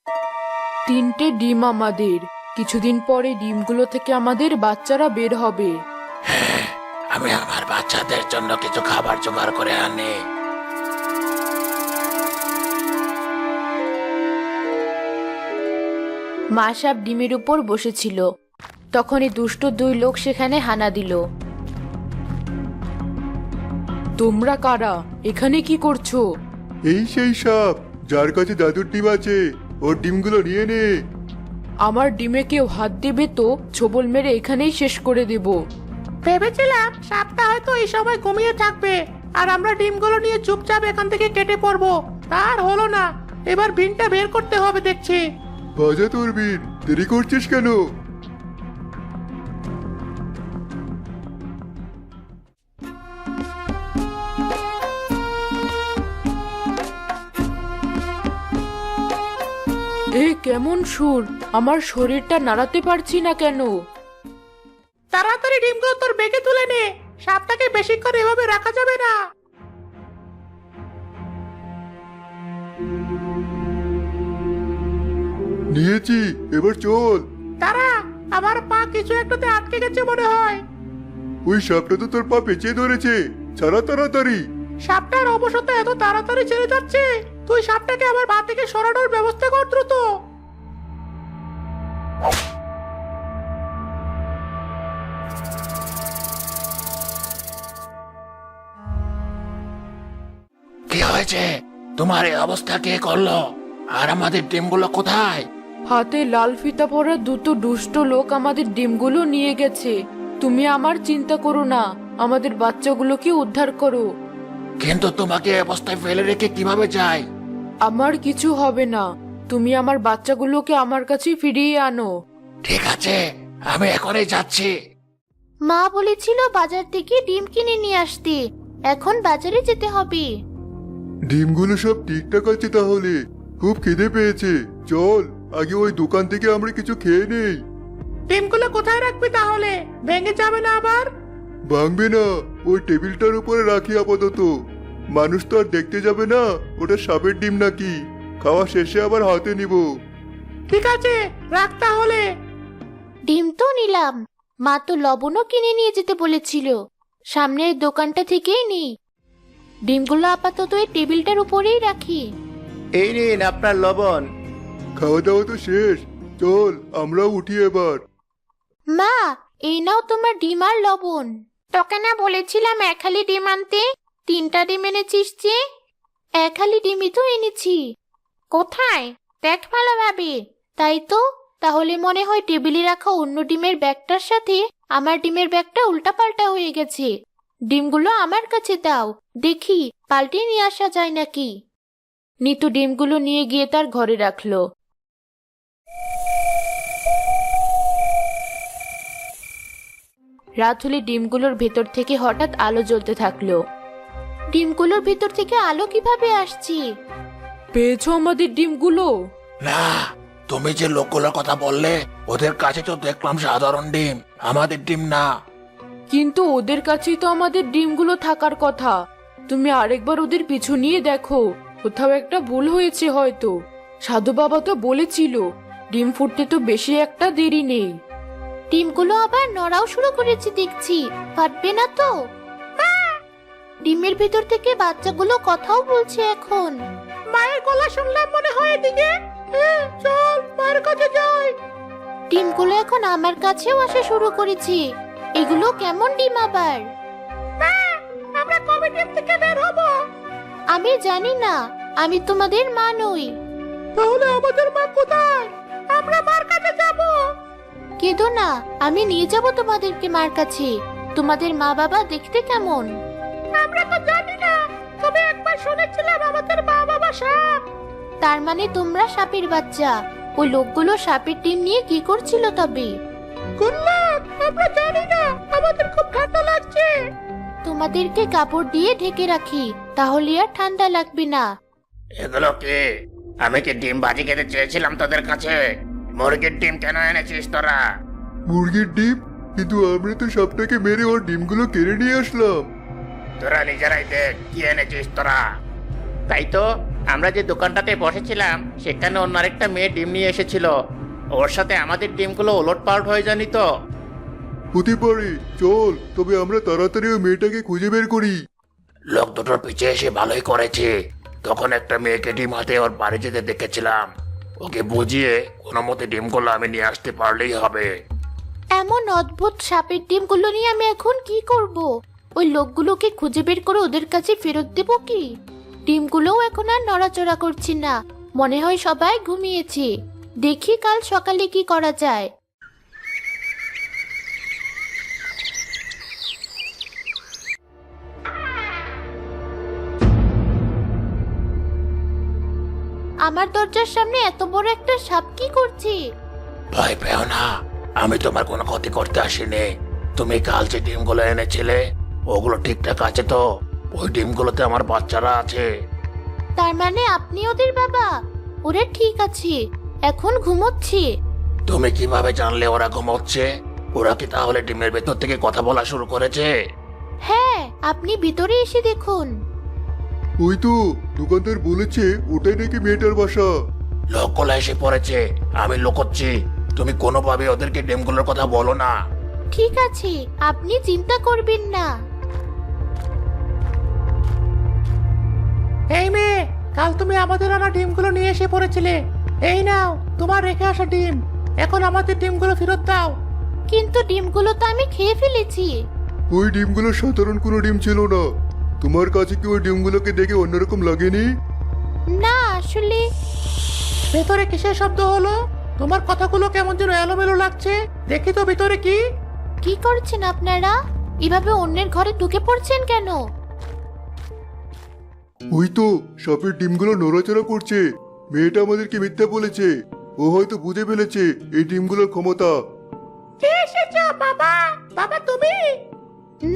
3টে ডিম আমাদের। কিছুদিন পরে ডিমগুলো থেকে আমাদের বাচ্চারা বের হবে। আমি আমার বাচ্চাদের জন্য কিছু খাবার জোগাড় করে আনি। মা সাপ ডিমের উপর বসেছিল। তখনই দুষ্ট 2 লোক সেখানে হানা দিল। তোমরা কারা? এখানে কি করছো? এই সেই সাপ যার কাছে জাদুর ডিম আছে, ওর ডিমগুলো নিয়ে নে। আমার ডিমে কেউ হাত দেবে তো ছোবল মেরে এখানেই শেষ করে দেব। ভেবেছিলাম সাপটা হয়তো এই সময় ঘুমিয়ে থাকবে আর আমরা ডিমগুলো নিয়ে চুপচাপ এখান থেকে কেটে পড়বো। তার হলো না, এবার বিনটা বের করতে হবে দেখছি। বাজা তোর বীর, দেরি করছিস কেন? এ কেমন সুর! আমার শরীরটা নাড়াতে পারছি না কেন? তাড়াতাড়ি ডিমগুলো তোর বেগে তুলে নে, সাপটাকে বেশিক্ষণ এভাবে রাখা যাবে না। নিয়েছি, এবার চল। তারা আমার পা কিছু একটাতে আটকে গেছে মনে হয়। ওই সাপটা তো তোর পা পেঁচিয়ে ধরেছে, ছাড়া তাড়াতাড়ি। সাপটার অবসরটা এত তাড়াতাড়ি ছেড়ে যাচ্ছে, তুই সাপটাকে আমার পা থেকে সরানোর ব্যবস্থা কর দ্রুত। কি হয়েছে? তোমার এই অবস্থা কে করলো? আর আমাদের ডিমগুলো কোথায়? হাতে লাল ফিতা পরা 2 দুষ্ট লোক আমাদের ডিমগুলো নিয়ে গেছে। তুমি আমার চিন্তা করো না, আমাদের বাচ্চাগুলোকে উদ্ধার করো। কিন্তু তোমাকে এই অবস্থায় ফেলে রেখে কিভাবে যাই? আমার কিছু হবে না, তুমি আমার বাচ্চাগুলোকে আমার কাছে ফিরিয়ে আনো। ঠিক আছে, আমি এখনই যাচ্ছি। মা বলেছিল বাজার থেকে ডিম কিনে নিয়ে আসতে, এখন বাজারে যেতে হবে। ডিমগুলো সব ঠিকঠাক আছে তাহলে? খুব খিদে পেয়েছে, চল আগে ওই দোকান থেকে আমরা কিছু খেয়ে নেই। ডিমগুলো কোথায় রাখবি তাহলে? ভেঙে যাবে না আবার? ভাঙবে না, ওই টেবিলটার উপরে রাখি আপাতত। মানুষ তো আর দেখতে যাবে না ওটা সাপের ডিম নাকি। খাওয়া শেষে আবার হাতে নিব। ঠিক আছে, রাখ তাহলে। ডিম তো নিলাম, মা তো লবণও কিনে নিয়ে যেতে বলেছিল। সামনের দোকানটা থেকেই নিই। ডিমগুলো আপাতত এই টেবিলটার উপরেই রাখি। এই নিন আপনার লবণ। খাওয়া দাওয়া তো শেষ, চল আমরাও উঠি এবার। মা, এই নাও তোমার ডিম আর লবণ। তোকে না বলেছিলাম 1 হালি ডিম আনতে? 3টা ডিম এনেছিস যে? 1 হালি ডিমই তো এনেছি। কোথায়? দেখ ভালোভাবে। তাই তো, তাহলে মনে হয় টেবিলে রাখা অন্য ডিমের ব্যাগটার সাথে আমার ডিমের ব্যাগটা উল্টাপাল্টা হয়ে গেছে। ডিমগুলো আমার কাছে দাও, দেখি পাল্টে নিয়ে আসা যায় নাকি। নিতু ডিমগুলো নিয়ে গিয়ে তার ঘরে রাখলো। রাত হলে ডিমগুলোর ভেতর থেকে হঠাৎ আলো জ্বলতে থাকলো। ডিমগুলোর ভিতর থেকে আলো কিভাবে আসছে? পেয়েছো আমাদের ডিমগুলো? না, তুমি যে লোকগুলোর কথা বললে ওদের কাছে তো দেখলাম সাধারণ ডিম, আমাদের ডিম না। কিন্তু ওদের কাছেই তো আমাদের ডিমগুলো থাকার কথা। তুমি আরেকবার ওদের পিছু নিয়ে দেখো, কোথাও একটা ভুল হয়েছে হয়তো। সাধু বাবা তো বলেছিল ডিম ফুটতে তো বেশি একটা দেরি নেই। ডিমগুলো আবার নড়াও শুরু করেছে দেখছি, ফাটবে না তো? ডিমের ভিতর থেকে বাচ্চাগুলো কথাও বলছে এখন। মায়ের গলা শুনলাম মনে হয় এদিকে। চল মায়ের কাছে যাই। ডিমগুলো এখন আমার কাছেও আসা শুরু করেছে। এগুলো কেমন ডিম আবার? আমরা কবে ডিম থেকে বের হব? আমি জানি না, আমি তোমাদের মা নই। তাহলে আমাদের মা কোথায়? আমরা মার কাছে যাব। কেঁদো না, আমি নিয়ে যাব তোমাদেরকে মার কাছে। তোমাদের মা বাবা দেখতে কেমন? আমরা তো জানি না, তবে একবার শুনেছিলাম আমাদের মা বাবা সাপ। তার মানে তোমরা সাপের বাচ্চা। ওই লোকগুলো সাপের ডিম নিয়ে কি করছিল তবে? গুল্লাক, আমরা জানি না, আমাদের খুব ঠান্ডা লাগছে। তোমাদেরকে কাপড় দিয়ে ঢেকে রাখি, তাহলে আর ঠান্ডা লাগবে না। এগুলো কি? আমি কি ডিম ভাজি খেতে চেয়েছিলাম তোদের কাছে? মুরগির ডিম কেন এনেছিস তোরা? মুরগির ডিম? কিন্তু আমরা তো সাপটাকে মেরে ওর ডিমগুলো কেড়ে নিয়ে আসলাম। তোরা নিজেরাই দেখ কি এনেছিস তোরা। তাই তো, আমরা যে দোকানটাতে বসেছিলাম সেখানে অন্য আরেকটা মেয়ে ডিম নিয়ে এসেছিল। ওর সাথে আমাদের ডিমগুলো ওলটপালট হয়ে যায়নি তো? হতে পারে, চল তবে আমরা তাড়াতাড়ি ওই মেয়েটাকে খুঁজে বের করি। লোক দুটোর পিছে এসে ভালোই করেছে। তখন একটা মেয়েকে ডিম হাতে ওর বাড়ি যেতে দেখেছিলাম। ওকে বুঝিয়ে কোনো মতে ডিমগুলো আমি নিয়ে আসতে পারলেই হবে। এমন অদ্ভুত সাপের ডিমগুলো নিয়ে আমি এখন কি করব? ওই লোকগুলোকে খুঁজে বের করে ওদের কাছে ফেরত দেব কি? ডিমগুলোও এখন আর নড়াচড়া করছে না, মনে হয় সবাই ঘুমিয়েছে। দেখি কাল সকালে কি করা যায়। আমার দরজার সামনে এত বড় একটা সাপ কি করছে? ভয় পেও না, আমি তোমার কোনো ক্ষতি করতে আসিনি। তুমি কাল যে ডিমগুলো এনেছিলে ওগুলো ঠিকঠাক আছে তো? ওই ডিমগুলোতে আমার বাচ্চারা আছে। তার মানে আপনি ওদের বাবা? ওরা ঠিক আছে, এখন ঘুমোচ্ছে। তুমি কিভাবে জানলে ওরা ঘুমোচ্ছে? ওরা কি তাহলে ডিমের ভেতর থেকে কথা বলা শুরু করেছে? হ্যাঁ, আপনি ভিতরে এসে দেখুন। ওই তো দোকানদার বলেছে ওটাই নাকি মেয়েটার বাসা। লোকগুলো এসে পড়েছে, আমি লুকোচ্ছি। তুমি কোনোভাবে ওদেরকে ডিমগুলোর কথা বলো না। ঠিক আছে, আপনি চিন্তা করবেন না। এই মেয়ে, কাল তুমি আমাদের আনা ডিমগুলো নিয়ে এসে পড়েছিলে। এই নাও তোমার রেখে আসা ডিম। এখন আমাদের ডিমগুলো ফেরত দাও। কিন্তু ডিমগুলো তো আমি খেয়ে ফেলেছি। ওই ডিমগুলো সাধারণ কোনো ডিম ছিল না। তোমার কাছে কি ওই ডিমগুলোকে দেখে অন্যরকম লাগেনি? না, আসলে ভেতরে কিসের শব্দ হলো? তোমার কথাগুলো কেমন যেন এলোমেলো লাগছে। দেখি তো ভিতরে কি। কি করছেন আপনারা? এভাবে অন্যের ঘরে ঢুকে পড়ছেন কেন? ওই তো সাপের ডিমগুলো নড়াচড়া করছে। মেয়েটা আমাদেরকে মিথ্যা বলেছে। ও হয়তো বুঝে ফেলেছে এই ডিমগুলোর ক্ষমতা। কে এসেছো বাবা? বাবা তুমি?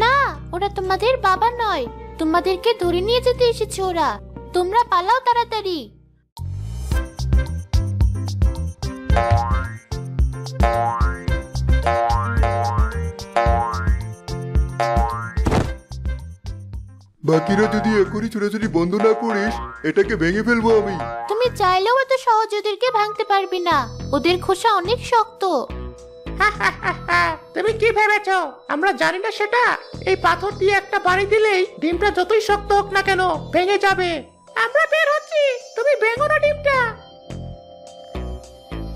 না, ওরা তোমাদের বাবা নয়। তোমাদেরকে ধরে নিয়ে যেতে এসেছে ওরা। তোমরা পালাও তাড়াতাড়ি। বাকিরা যদি এখনই ছোটাছুটি বন্ধ না করিস এটাকে ভেঙে ফেলবো আমি। তুমি চাইলেও এত সহজে ওদেরকে ভাঙতে পারবে না। ওদের খোসা অনেক শক্ত। তুমি কি ভেবেছো আমরা জানি না সেটা? এই পাথর দিয়ে একটা বাড়ি দিলেই ডিমটা যতই শক্ত হোক না কেন ভেঙে যাবে। আমরা বের হচ্ছি, তুমি ভেঙো না ডিমটা।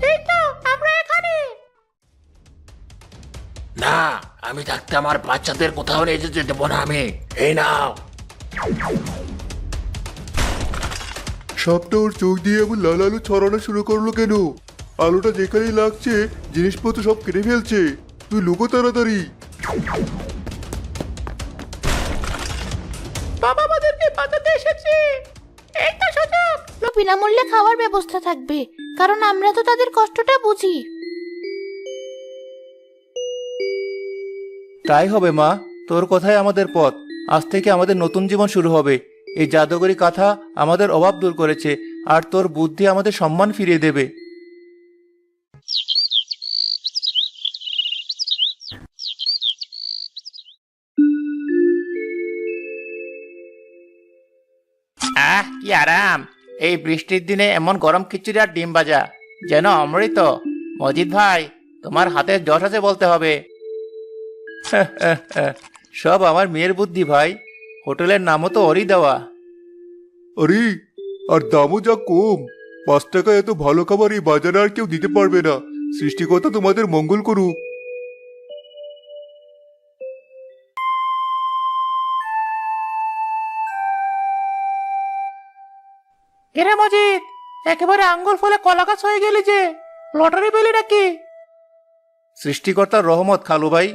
এই তো আমরা এখানে। না, আমি থাকতে আমার বাচ্চাদের কোথাও নিয়ে যেতে দেবো না আমি। এই নাও। সাপটা ওর চোখ দিয়ে এমন লাল আলো ছড়ানো শুরু করলো কেন? আলোটা যেখানেই লাগছে জিনিসপত্র সব কেটে ফেলছে। তুই লুকো তাড়াতাড়ি। বাবা আমাদেরকে বাঁচাতে এসেছে। এই তো সুযোগ। বিনামূল্যে খাওয়ার ব্যবস্থা থাকবে, কারণ আমরা তো তাদের কষ্টটা বুঝি। তাই হবে মা, তোর কথাই আমাদের পথ। আজ থেকে আমাদের নতুন জীবন শুরু হবে। এই জাদুকরি কাঁথা আমাদের অভাব দূর করেছে, আর তোর বুদ্ধি আমাদের সম্মান ফিরিয়ে দেবে। আহ, কি আরাম! এই বৃষ্টির দিনে এমন গরম খিচুড়ি আর ডিম ভাজা, যেন অমৃত। মজিদ ভাই, তোমার হাতে যশ আছে বলতে হবে। সব আমার মেয়ের বুদ্ধি ভাই। হোটেলের নামও তো ওরই দেওয়া। আরে আর দামও যা কম। 5 টাকা এত ভালো খাবার এই বাজারে আর কেউ দিতে পারবে না। সৃষ্টিকর্তা তোমাদের মঙ্গল করুক। এরে মজিদ, একেবারে আঙ্গুল ফলে কলা গাছ হয়ে গেলি যে। লটারি পেলি নাকি? সৃষ্টিকর্তার রহমত খালু ভাই।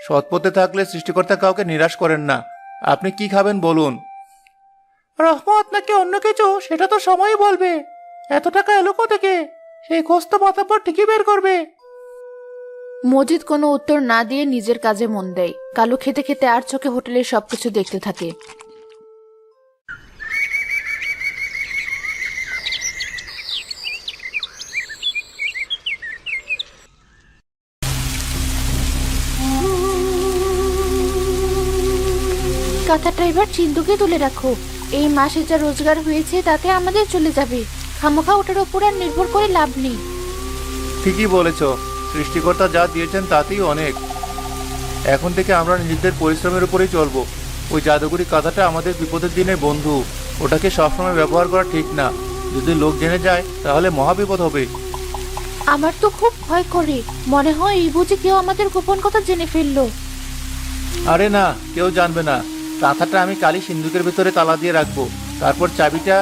সৎ পথে থাকলে সৃষ্টিকর্তা কাউকে নিরাশ করেন না। আপনি কি খাবেন বলুন? রহমত নাকি অন্য কিছু সেটা তো সময়ই বলবে। এত টাকা এলো কোথেকে? সেই খোঁজ তো মাথার ঠিকই বের করবে। মজিদ কোনো উত্তর না দিয়ে নিজের কাজে মন দেয়। কালু খেতে খেতে আর চোখে হোটেলের সবকিছু দেখতে থাকে। কাঁথাটা এবার সিন্ধুকে তুলে রাখো। এই মাসে যা রোজগার হয়েছে তাতে আমাদের চলে যাবে। খামোখা ওটার ওপর আর নির্ভর করে লাভ নেই। ঠিকই বলেছ, সৃষ্টিকর্তা যা দিয়েছেন তাতেই অনেক। এখন থেকে আমরা নিজেদের পরিশ্রমের উপরেই চলবো। ওই জাদুকরি কাঁথাটা আমাদের বিপদের দিনের বন্ধু, ওটাকে সবসময় ব্যবহার করা ঠিক না। যদি লোক জেনে যায় তাহলে মহাবিপদ হবে। আমার তো খুব ভয় করে, মনে হয় এই বুঝি কেউ আমাদের গোপন কথা জেনে ফেললো। আরে না, কেউ জানবে না। কাঁথাটা আমি কালি সিন্ধুকের ভেতরে তালা দিয়ে রাখবো, তারপর চাবিটা।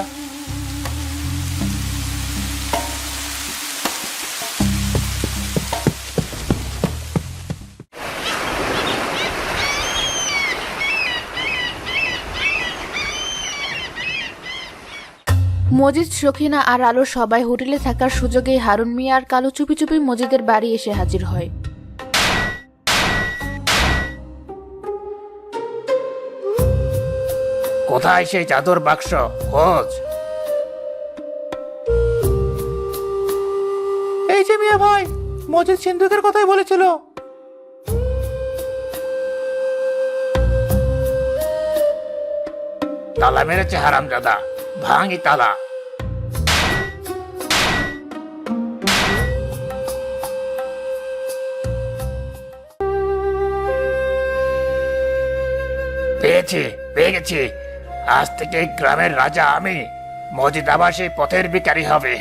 মজিদ, সখিনা আর আলো সবাই হোটেলে থাকার সুযোগে হারুন মিয়া আর কালু চুপি চুপি মজিদের বাড়ি এসে হাজির হয়। কোথায় সেই জাদুর বাক্স? খোঁজ। এই যে মিয়া ভাই, মজিদ সিন্ধুকের কথাই বলেছিল। তালা মেরেছে হারামজাদা, ভাঙি তালা। পেয়ে গেছি। আজ থেকে এই গ্রামের রাজা আমি। মজিদ আবার সেই পথের ভিখারি হবে।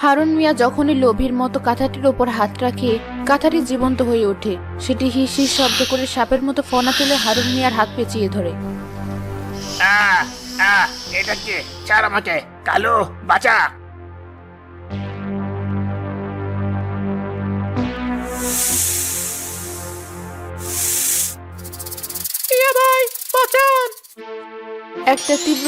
হারুন মিয়া যখনই লোভীর মতো কাঁথাটির ওপর হাত রাখে, কাঁথাটি জীবন্ত হয়ে ওঠে। সেটি হিস হিস শব্দ করে সাপের মতো ফনা তুলে হারুন মিয়ার হাত পেঁচিয়ে ধরে। এটা কি? ছাড় আমাকে, কালু বাঁচা। একটা তীব্র